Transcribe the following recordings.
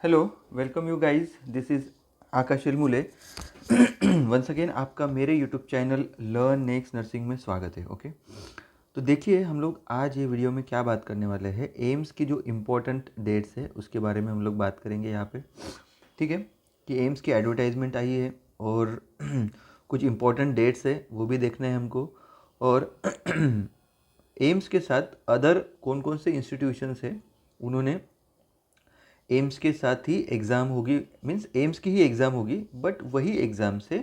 Hello, welcome you guys, this is Akash Ilmule. Once again आपका मेरे YouTube channel learn next nursing में स्वागत है। ओके, तो देखिए हम लोग आज ये वीडियो में क्या बात करने वाले हैं, एम्स की जो इम्पोर्टेंट डेट्स है उसके बारे में हम लोग बात करेंगे यहाँ पे। ठीक है, कि एम्स की एडवर्टाइजमेंट आई है और कुछ इम्पोर्टेंट डेट्स है वो भी देखना है हमको। और एम्स के साथ अदर कौन कौन से इंस्टीट्यूशंस है, उन्होंने एम्स के साथ ही एग्ज़ाम होगी, मीन्स एम्स की ही एग्ज़ाम होगी, बट वही एग्ज़ाम से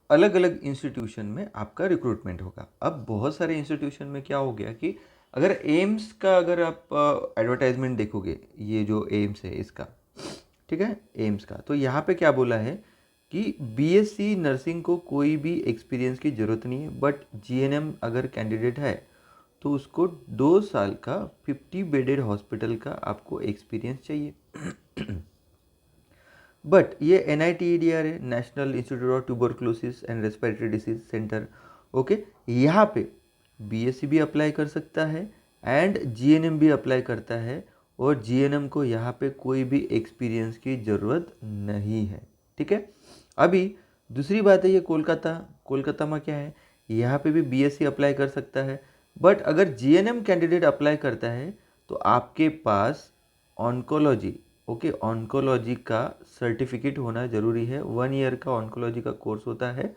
अलग अलग इंस्टीट्यूशन में आपका रिक्रूटमेंट होगा। अब बहुत सारे इंस्टीट्यूशन में क्या हो गया कि अगर एम्स का अगर आप एडवर्टाइजमेंट देखोगे, ये जो एम्स है इसका, ठीक है, एम्स का, तो यहाँ पे क्या बोला है कि बीएससी नर्सिंग को कोई भी एक्सपीरियंस की ज़रूरत नहीं है, बट जीएनएम अगर कैंडिडेट है तो उसको 2 साल का 50 बेडेड हॉस्पिटल का आपको एक्सपीरियंस चाहिए। बट ये NITEDR है, national institute of tuberculosis and respiratory disease centre. Okay, यहाँ पे बीएससी भी अप्लाई कर सकता है एंड जीएनएम भी अप्लाई करता है, और जीएनएम को यहाँ पे कोई भी एक्सपीरियंस की ज़रूरत नहीं है। ठीक है, अभी दूसरी बात है, ये कोलकाता में क्या है, यहाँ पे भी बीएससी अप्लाई कर सकता है, बट अगर जीएनएम कैंडिडेट अप्लाई करता है तो आपके पास ऑन्कोलॉजी, ओके, ऑन्कोलॉजी का सर्टिफिकेट होना ज़रूरी है। 1 ईयर का ऑन्कोलॉजी का कोर्स होता है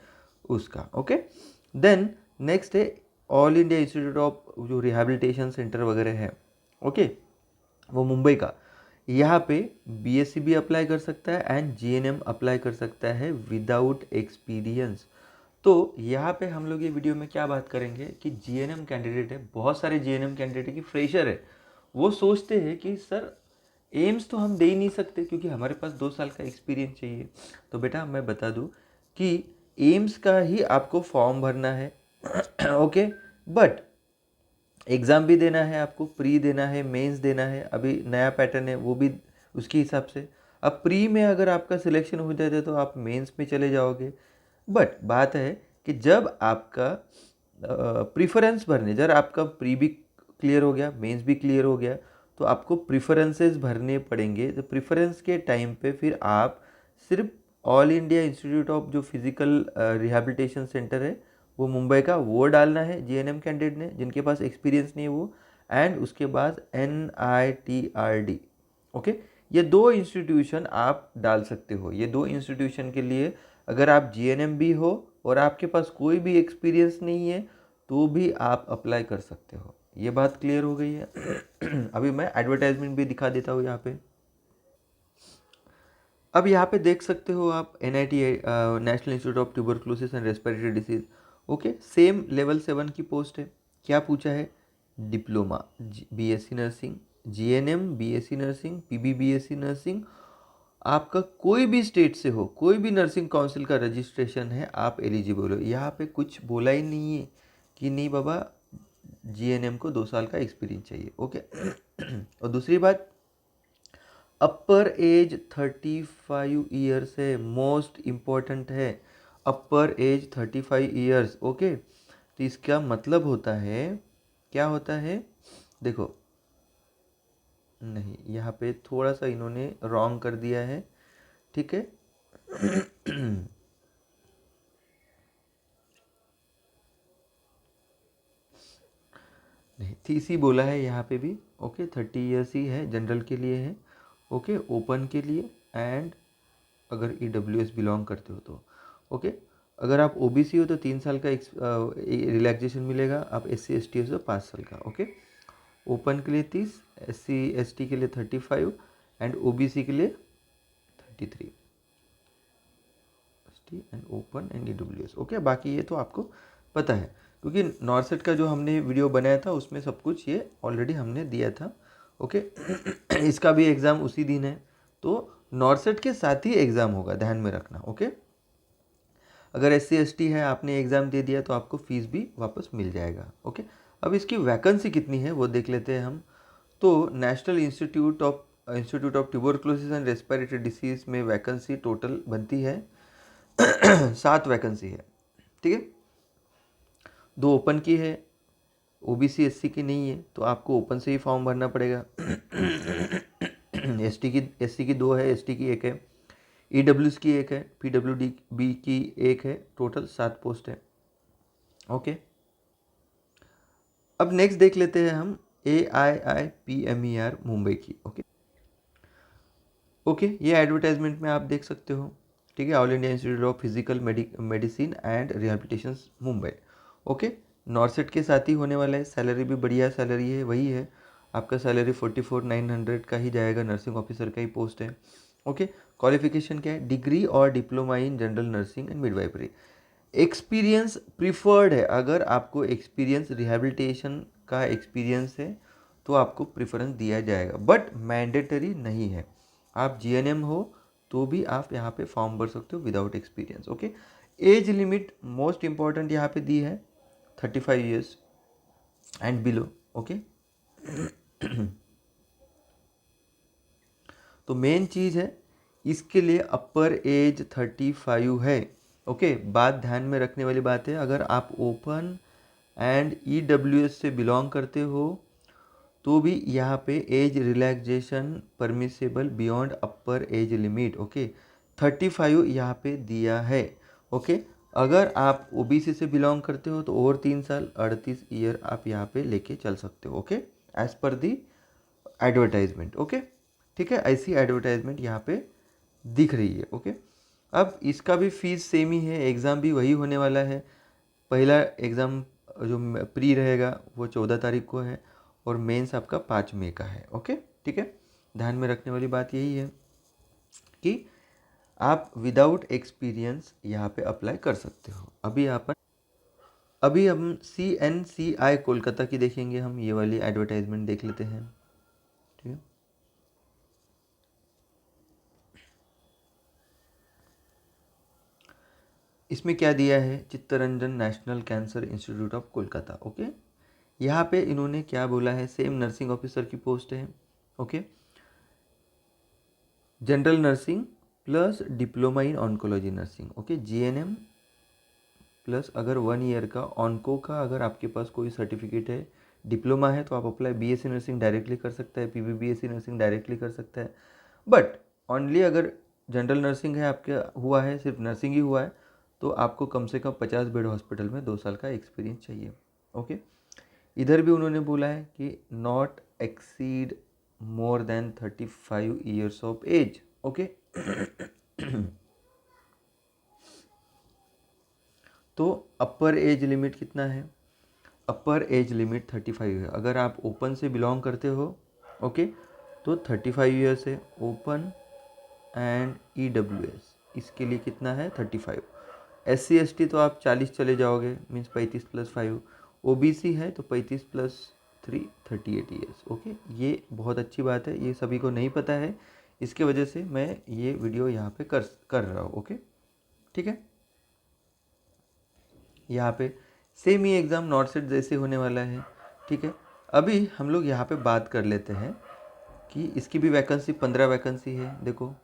उसका। ओके, देन नेक्स्ट है ऑल इंडिया इंस्टीट्यूट ऑफ जो रिहैबिलिटेशन सेंटर वगैरह है, ओके, वो मुंबई का, यहाँ पे बीएससी भी अप्लाई कर सकता है एंड जीएनएम अप्लाई कर सकता है विदाउट एक्सपीरियंस। तो यहाँ पे हम लोग ये वीडियो में क्या बात करेंगे कि जीएनएम कैंडिडेट है, बहुत सारे जीएनएम कैंडिडेट की फ्रेशर है, वो सोचते हैं कि सर एम्स तो हम दे ही नहीं सकते क्योंकि हमारे पास 2 साल का एक्सपीरियंस चाहिए। तो बेटा मैं बता दूं कि एम्स का ही आपको फॉर्म भरना है। ओके, बट एग्ज़ाम भी देना है आपको, प्री देना है, मेंस देना है, अभी नया पैटर्न है वो भी उसके हिसाब से। अब प्री में अगर आपका सिलेक्शन हो जाता है तो आप मेंस में चले जाओगे। बट बात है कि जब आपका प्रीफरेंस भरने, जब आपका प्री भी क्लियर हो गया, मेंस भी क्लियर हो गया, तो आपको प्रीफरेंसेस भरने पड़ेंगे। तो प्रीफरेंस के टाइम पे फिर आप सिर्फ ऑल इंडिया इंस्टीट्यूट ऑफ जो फिजिकल रिहैबिलिटेशन सेंटर है वो मुंबई का, वो डालना है जीएनएम कैंडिडेट ने, जिनके पास एक्सपीरियंस नहीं है वो, एंड उसके बाद NITRD। ओके, ये 2 इंस्टीट्यूशन आप डाल सकते हो। ये 2 इंस्टीट्यूशन के लिए अगर आप जीएनएम भी हो और आपके पास कोई भी एक्सपीरियंस नहीं है तो भी आप अप्लाई कर सकते हो। ये बात क्लियर हो गई है। अभी मैं एडवर्टाइजमेंट भी दिखा देता हूँ यहाँ पे। अब यहाँ पे देख सकते हो आप NIT, national institute of tuberculosis and respiratory disease. Okay, same level 7 की पोस्ट है। क्या पूछा है, diploma BSc nursing, GNM BSc nursing, PBBSc nursing, आपका कोई भी स्टेट से हो, कोई भी नर्सिंग काउंसिल का रजिस्ट्रेशन है, आप एलिजिबल हो। यहाँ पे कुछ बोला ही नहीं है कि नहीं बाबा जीएनएम को 2 साल का एक्सपीरियंस चाहिए। ओके, और दूसरी बात, अपर एज 35 ईयर्स है, मोस्ट इम्पॉर्टेंट है, अपर एज 35 ईयर्स। ओके, तो इसका मतलब होता है, क्या होता है, देखो, नहीं यहाँ पे थोड़ा सा इन्होंने रॉन्ग कर दिया है। ठीक है, नहीं 30 ही बोला है यहाँ पे भी। ओके, 30 ईयर्स ही है, जनरल के लिए है। ओके, ओपन के लिए, एंड अगर EWS बिलोंग करते हो तो। ओके, अगर आप OBC हो तो 3 साल का रिलैक्सेशन मिलेगा, आप SC ST हो तो 5 साल का। ओके, ओपन के लिए 30, SC ST के लिए 35 एंड OBC के लिए 33। ST and open and EWS। Okay, बाकी ये तो आपको पता है क्योंकि नॉर्सेट का जो हमने वीडियो बनाया था उसमें सब कुछ ये ऑलरेडी हमने दिया था। ओके, इसका भी एग्ज़ाम उसी दिन है, तो नॉर्सेट के साथ ही एग्ज़ाम होगा, ध्यान में रखना। ओके, अगर SC ST है, आपने एग्ज़ाम दे दिया तो आपको फ़ीस भी वापस मिल जाएगा। ओके, अब इसकी वैकेंसी कितनी है वो देख लेते हैं हम। तो national institute of tuberculosis and respiratory disease में वैकेंसी टोटल बनती है 7 वैकेंसी है। ठीक है, 2 ओपन की है, OBC SC की नहीं है, तो आपको ओपन से ही फॉर्म भरना पड़ेगा। एससी की 2 है, एसटी की 1 है, ईडब्ल्यूएस की 1 है, पीडब्ल्यूडी की 1 है, टोटल 7 पोस्ट है। ओके, अब नेक्स्ट देख लेते हैं हम AIIPMER मुंबई की। ओके ओके, ये एडवर्टाइजमेंट में आप देख सकते हो, ठीक है, all India institute of physical medicine and rehabilitation Mumbai. Okay, नॉर्सेट के साथ ही होने वाला है, सैलरी भी बढ़िया सैलरी है, वही है आपका सैलरी 44,900 का ही जाएगा, नर्सिंग ऑफिसर का ही पोस्ट है। ओके, क्वालिफिकेशन क्या है, डिग्री और diploma in general nursing and midwifery. Experience preferred है, अगर आपको एक्सपीरियंस रिहैबिलिटेशन का एक्सपीरियंस है तो आपको प्रेफरेंस दिया जाएगा, बट मैंडेटरी नहीं है। आप जीएनएम हो तो भी आप यहाँ पे फॉर्म भर सकते हो without experience. Okay, age limit most important यहाँ पे दी है 35 ईयर्स एंड बिलो। ओके, तो मेन चीज़ है इसके लिए अपर एज 35 है। ओके, बात ध्यान में रखने वाली बात है, अगर आप ओपन एंड ईडब्ल्यूएस से बिलोंग करते हो तो भी यहाँ पे एज रिलैक्सेशन परमिसेबल बियॉन्ड अपर एज लिमिट। ओके, 35 यहाँ पे दिया है। ओके, अगर आप ओबीसी से बिलोंग करते हो तो और 3 साल 38 ईयर आप यहाँ पे लेके चल सकते हो। ओके, एज पर दी एडवर्टाइजमेंट। ओके, ठीक है, ऐसी एडवर्टाइजमेंट यहाँ पे दिख रही है। ओके, अब इसका भी फीस सेम ही है, एग्ज़ाम भी वही होने वाला है। पहला एग्ज़ाम जो प्री रहेगा वो 14 तारीख को है और मेंस आपका 5 मई का है। ओके, ठीक है, ध्यान में रखने वाली बात यही है कि आप विदाउट एक्सपीरियंस यहाँ पे अप्लाई कर सकते हो। अभी हम CNCI कोलकाता की देखेंगे, हम ये वाली एडवर्टाइजमेंट देख लेते हैं। ठीक है, इसमें क्या दिया है, Chittaranjan national cancer institute of Kolkata. Okay, यहाँ पे इन्होंने क्या बोला है, सेम नर्सिंग ऑफिसर की पोस्ट है। Okay, general nursing plus diploma in oncology nursing. Okay, GNM plus अगर 1 ईयर का ऑनको का अगर आपके पास कोई सर्टिफिकेट है, डिप्लोमा है तो आप अप्लाई बीएससी नर्सिंग डायरेक्टली कर सकता है, पीबीबीएससी नर्सिंग डायरेक्टली कर सकता है। बट ओनली अगर जनरल नर्सिंग है आपके हुआ है, सिर्फ नर्सिंग ही हुआ है, तो आपको कम से कम 50 बेड हॉस्पिटल में 2 साल का एक्सपीरियंस चाहिए। ओके, इधर भी उन्होंने बोला है कि not exceed more than 35 years of age. Okay, तो अपर एज लिमिट कितना है, अपर एज लिमिट 35 है। अगर आप ओपन से बिलोंग करते हो, ओके, तो 35 ईयर्स है ओपन एंड ईडब्ल्यूएस, इसके लिए कितना है 35। SC ST तो आप 40 चले जाओगे, मीन्स 35 + 5। OBC है तो 35 + 3 38 ईयर्स। ओके, ये बहुत अच्छी बात है, ये सभी को नहीं पता है, इसके वजह से मैं ये वीडियो यहाँ पे कर रहा हूँ। ओके, ठीक है, यहाँ पे सेम ही एग्ज़ाम नॉर्सेट जैसे होने वाला है। ठीक है, अभी हम लोग यहाँ पे बात कर लेते हैं कि इसकी भी वैकेंसी 15 वैकेंसी है। देखो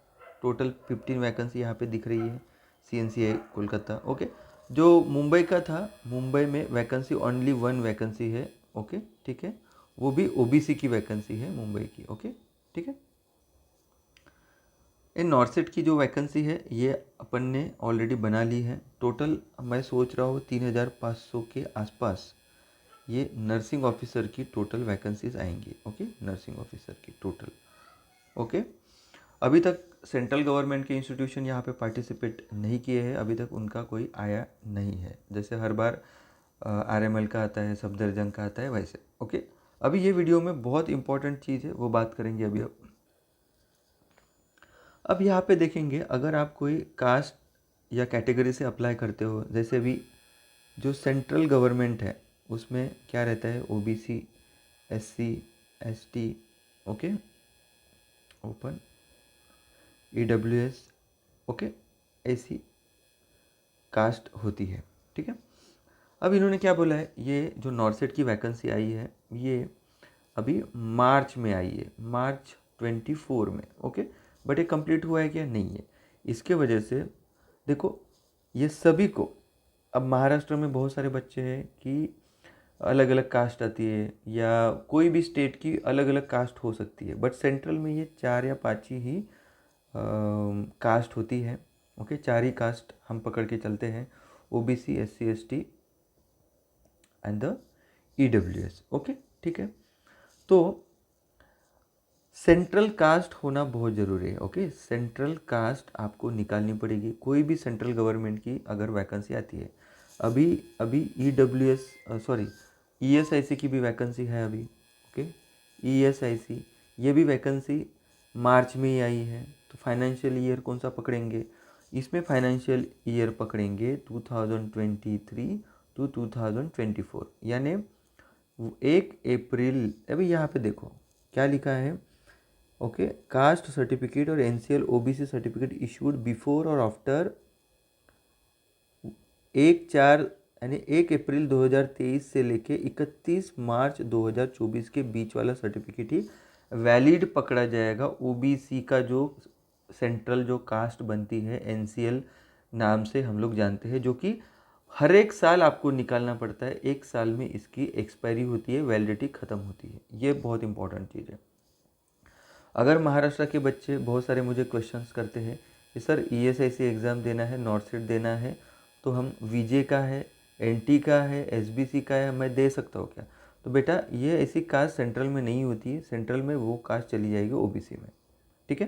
टोटल 15 वैकेंसी यहाँ पे दिख रही है, CNCI कोलकाता। ओके, जो मुंबई का था, मुंबई में वैकेंसी ओनली 1 वैकेंसी है। ओके, ठीक है, वो भी OBC की वैकेंसी है मुंबई की। ओके, ठीक है, इन नॉर्सेट की जो वैकेंसी है ये अपन ने ऑलरेडी बना ली है। टोटल मैं सोच रहा हूँ 3,500 के आसपास ये नर्सिंग ऑफिसर की टोटल वैकेंसीज आएंगी। ओके, नर्सिंग ऑफिसर की टोटल। ओके, अभी तक सेंट्रल गवर्नमेंट के इंस्टीट्यूशन यहाँ पे पार्टिसिपेट नहीं किए हैं, अभी तक उनका कोई आया नहीं है। जैसे हर बार RML का आता है, सफदरजंग का आता है, वैसे। ओके, अभी ये वीडियो में बहुत इंपॉर्टेंट चीज़ है, वो बात करेंगे अभी। अब यहाँ पे देखेंगे, अगर आप कोई कास्ट या कैटेगरी से अप्लाई करते हो, जैसे अभी जो सेंट्रल गवर्नमेंट है उसमें क्या रहता है, OBC SC ST, okay, open EWS, okay, ऐसी कास्ट होती है। ठीक है, अब इन्होंने क्या बोला है, ये जो नॉर्सेट की वैकेंसी आई है ये अभी मार्च में आई है, मार्च 24 में। ओके, बट ये कंप्लीट हुआ है क्या, नहीं है। इसके वजह से देखो ये सभी को, अब महाराष्ट्र में बहुत सारे बच्चे हैं कि अलग अलग कास्ट आती है, या कोई भी स्टेट की अलग अलग कास्ट हो सकती है, बट सेंट्रल में ये 4 या 5 ही कास्ट होती है। ओके, 4 ही कास्ट हम पकड़ के चलते हैं, OBC, SC, ST and the EWS. Okay, ठीक है। तो सेंट्रल कास्ट होना बहुत ज़रूरी है। ओके, सेंट्रल कास्ट आपको निकालनी पड़ेगी कोई भी सेंट्रल गवर्नमेंट की अगर वैकेंसी आती है। अभी अभी ईडब्ल्यूएस सॉरी ईएसआईसी की भी वैकेंसी है अभी। ओके, ईएसआईसी ये भी वैकेंसी मार्च में ही आई है। तो फाइनेंशियल ईयर कौन सा पकड़ेंगे इसमें? फाइनेंशियल ईयर पकड़ेंगे 2023 टू 2024, यानी 1 अप्रैल। अभी यहाँ पे देखो क्या लिखा है। ओके, कास्ट सर्टिफिकेट और NCL OBC certificate issued before और आफ्टर 1/4 यानी 1 अप्रैल 2023 से लेके 31 मार्च 2024 के बीच वाला सर्टिफिकेट ही वैलिड पकड़ा जाएगा। ओबीसी का जो सेंट्रल जो कास्ट बनती है एनसीएल नाम से हम लोग जानते हैं, जो कि हर एक साल आपको निकालना पड़ता है। 1 साल में इसकी एक्सपायरी होती है, वैलिडिटी ख़त्म होती है। ये बहुत इंपॉर्टेंट चीज़ है। अगर महाराष्ट्र के बच्चे बहुत सारे मुझे क्वेश्चंस करते हैं कि सर ईएसआईसी एग्ज़ाम देना है, नॉर्थ सेट देना है, तो हम वीजे का है, एनटी का है, एसबीसी का है, मैं दे सकता हूँ क्या? तो बेटा ये ऐसी कास्ट सेंट्रल में नहीं होती है। सेंट्रल में वो कास्ट चली जाएगी ओबीसी में। ठीक है,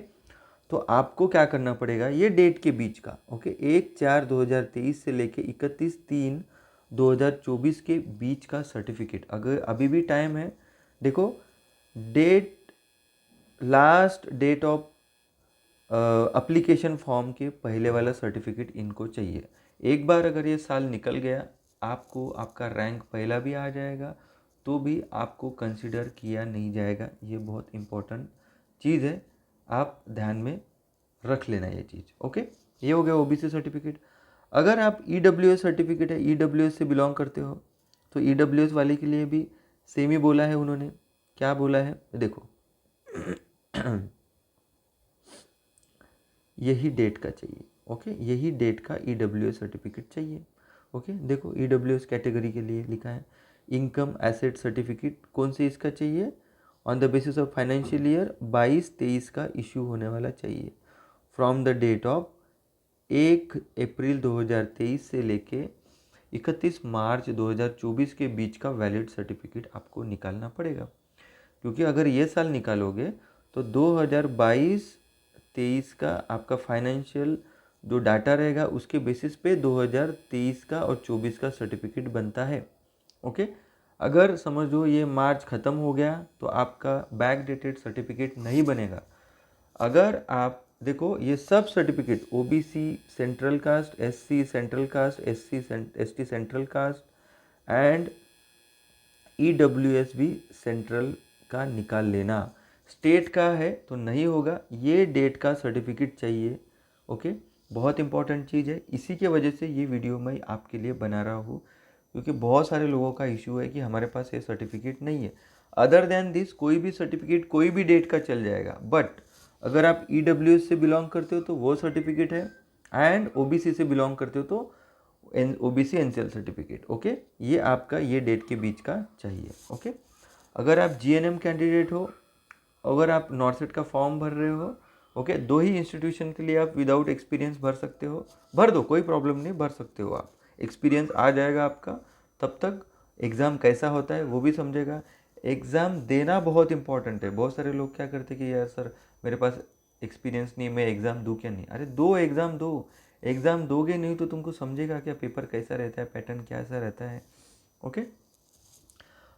तो आपको क्या करना पड़ेगा, ये डेट के बीच का। ओके, 1/4/2023 से लेके 31/3/2024 के बीच का सर्टिफिकेट, अगर अभी भी टाइम है। देखो, date last date of application form के पहले वाला सर्टिफिकेट इनको चाहिए। एक बार अगर ये साल निकल गया, आपको आपका रैंक पहला भी आ जाएगा तो भी आपको कंसिडर किया नहीं जाएगा। ये बहुत इम्पोर्टेंट चीज़ है, आप ध्यान में रख लेना ये चीज़। ओके, ये हो गया ओबीसी सर्टिफिकेट। अगर आप ईडब्ल्यूएस सर्टिफिकेट है, ईडब्ल्यूएस से बिलोंग करते हो, तो ईडब्ल्यूएस वाले के लिए भी सेम ही बोला है उन्होंने। क्या बोला है देखो यही डेट का चाहिए। ओके, यही डेट का ईडब्ल्यूएस सर्टिफिकेट चाहिए। ओके, देखो ईडब्ल्यूएस कैटेगरी के लिए लिखा है इनकम एसेट सर्टिफिकेट कौन से इसका चाहिए, on the basis of financial year 22-23 का इशू होने वाला चाहिए, फ्रॉम द डेट ऑफ 1 अप्रैल 2023 से लेके 31 मार्च 2024 के बीच का वैलिड सर्टिफिकेट आपको निकालना पड़ेगा। क्योंकि अगर ये साल निकालोगे तो 2022-23 का आपका फाइनेंशियल जो डाटा रहेगा उसके बेसिस पे 2023 का और 24 का सर्टिफिकेट बनता है। ओके, अगर समझो ये मार्च ख़त्म हो गया तो आपका बैक डेटेड सर्टिफिकेट नहीं बनेगा। अगर आप देखो ये सब certificate OBC central caste, SC central caste, ST central caste and EWS भी सेंट्रल का निकाल लेना। स्टेट का है तो नहीं होगा, ये डेट का सर्टिफिकेट चाहिए। ओके, बहुत इंपॉर्टेंट चीज़ है। इसी के वजह से ये वीडियो मैं आपके लिए बना रहा हूँ, क्योंकि बहुत सारे लोगों का इशू है कि हमारे पास ये सर्टिफिकेट नहीं है। अदर देन दिस कोई भी सर्टिफिकेट कोई भी डेट का चल जाएगा, बट अगर आप ईडब्ल्यूएस से बिलोंग करते हो तो वो सर्टिफिकेट है, एंड ओबीसी से बिलोंग करते हो तो ओबीसी एनसीएल सर्टिफिकेट। ओके, ये आपका ये डेट के बीच का चाहिए। ओके, अगर आप जीएनएम कैंडिडेट हो, अगर आप नॉर्सेट का फॉर्म भर रहे हो, ओके, 2 ही इंस्टीट्यूशन के लिए आप विदाउट एक्सपीरियंस भर सकते हो, भर दो, कोई प्रॉब्लम नहीं, भर सकते हो आप। एक्सपीरियंस आ जाएगा आपका, तब तक एग्ज़ाम कैसा होता है वो भी समझेगा। एग्ज़ाम देना बहुत इंपॉर्टेंट है। बहुत सारे लोग क्या करते हैं कि यार सर मेरे पास एक्सपीरियंस नहीं, मैं एग्ज़ाम दूँ क्या? नहीं, अरे दो एग्ज़ाम दो। एग्ज़ाम दोगे नहीं तो तुमको समझेगा क्या पेपर कैसा रहता है, पैटर्न कैसा रहता है। ओके,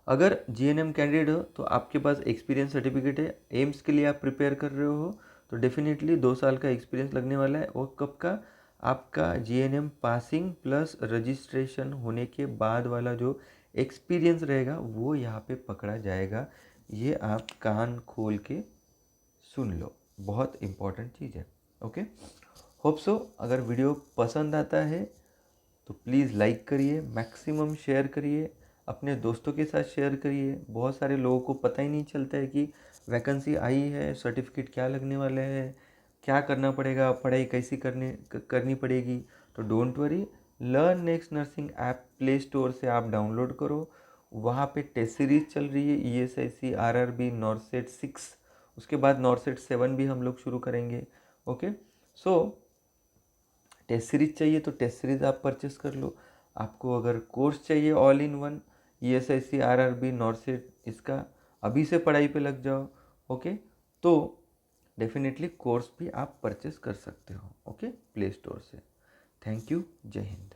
अगर जीएनएम कैंडिडेट हो तो आपके पास एक्सपीरियंस सर्टिफिकेट है, एम्स के लिए आप प्रिपेयर कर रहे हो तो डेफिनेटली 2 साल का एक्सपीरियंस लगने वाला है। और कब का? आपका जीएनएम पासिंग प्लस रजिस्ट्रेशन होने के बाद वाला जो एक्सपीरियंस रहेगा वो यहाँ पे पकड़ा जाएगा। ये आप कान खोल के सुन लो, बहुत इम्पॉर्टेंट चीज़ है। ओके, होप सो अगर वीडियो पसंद आता है तो प्लीज़ लाइक करिए, मैक्सिमम शेयर करिए, अपने दोस्तों के साथ शेयर करिए। बहुत सारे लोगों को पता ही नहीं चलता है कि वैकेंसी आई है, सर्टिफिकेट क्या लगने वाले हैं, क्या करना पड़ेगा, पढ़ाई कैसी करनी पड़ेगी। तो don't worry, learn next nursing app play store से आप डाउनलोड करो, वहाँ पे टेस्ट सीरीज चल रही है, ESIC, RRB, नॉर्सेट 6, उसके बाद नॉर्सेट 7 भी हम लोग शुरू करेंगे। ओके, सो टेस्ट सीरीज चाहिए तो टेस्ट सीरीज आप परचेस कर लो। आपको अगर कोर्स चाहिए all in one, ESIC, RRB, नॉर्सेट, इसका अभी से पढ़ाई पे लग जाओ। ओके, तो डेफिनेटली कोर्स भी आप परचेस कर सकते हो, ओके, प्ले स्टोर से। थैंक यू, जय हिंद।